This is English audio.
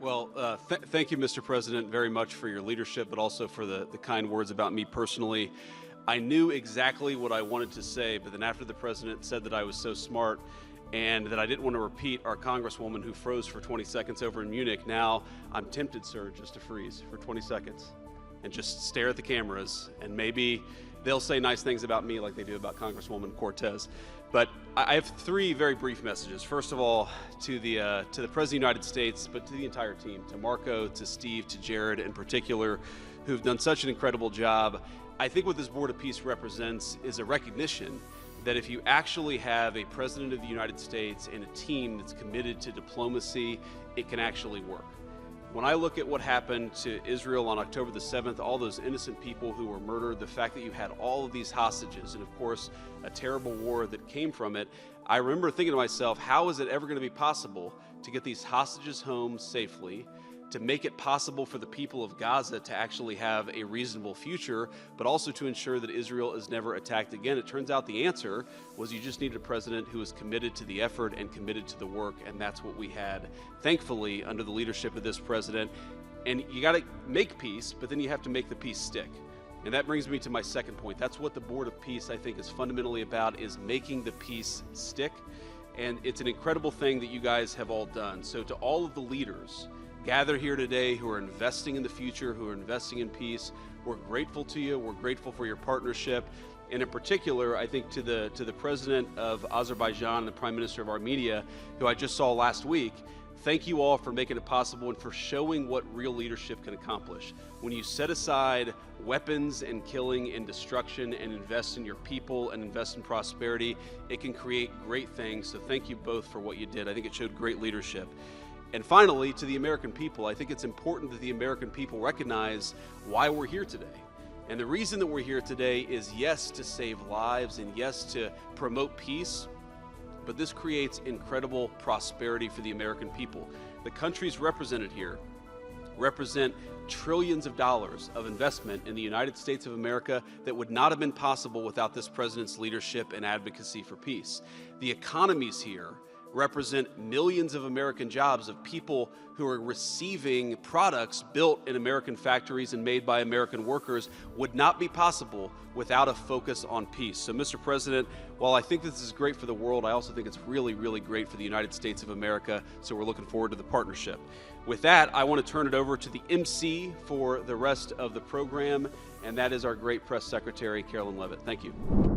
Well, thank you, Mr. President, very much for your leadership, but also for the kind words about me personally. I knew exactly what I wanted to say, but then after the president said that I was so smart and that I didn't want to repeat our congresswoman who froze for 20 seconds over in Munich, now I'm tempted, sir, just to freeze for 20 seconds and just stare at the cameras, and maybe they'll say nice things about me like they do about Congresswoman Cortez. But I have three very brief messages. First of all, to the President of the United States, but to the entire team, to Marco, to Steve, to Jared in particular, who've done such an incredible job. I think what this Board of Peace represents is a recognition that if you actually have a President of the United States and a team that's committed to diplomacy, it can actually work. When I look at what happened to Israel on October the 7th, all those innocent people who were murdered, the fact that you had all of these hostages, and of course, a terrible war that came from it, I remember thinking to myself, how is it ever going to be possible to get these hostages home safely, to make it possible for the people of Gaza to actually have a reasonable future, but also to ensure that Israel is never attacked again? It turns out the answer was you just needed a president who was committed to the effort and committed to the work, and that's what we had, thankfully, under the leadership of this president. And you got to make peace, but then you have to make the peace stick. And that brings me to my second point. That's what the Board of Peace, I think, is fundamentally about, is making the peace stick. And it's an incredible thing that you guys have all done. So to all of the leaders gather here today who are investing in the future, who are investing in peace, we're grateful to you. We're grateful for your partnership. And in particular, I think to the President of Azerbaijan and the Prime Minister of Armenia, who I just saw last week, thank you all for making it possible and for showing what real leadership can accomplish. When you set aside weapons and killing and destruction and invest in your people and invest in prosperity, it can create great things. So thank you both for what you did. I think it showed great leadership. And finally, to the American people, I think it's important that the American people recognize why we're here today. And the reason that we're here today is, yes, to save lives and yes, to promote peace, but this creates incredible prosperity for the American people. The countries represented here represent trillions of dollars of investment in the United States of America that would not have been possible without this president's leadership and advocacy for peace. The economies here represent millions of American jobs of people who are receiving products built in American factories and made by American workers would not be possible without a focus on peace. So, Mr. President, while I think this is great for the world, I also think it's really, really great for the United States of America, so we're looking forward to the partnership. With that, I want to turn it over to the MC for the rest of the program, and that is our great press secretary, Carolyn Levitt. Thank you.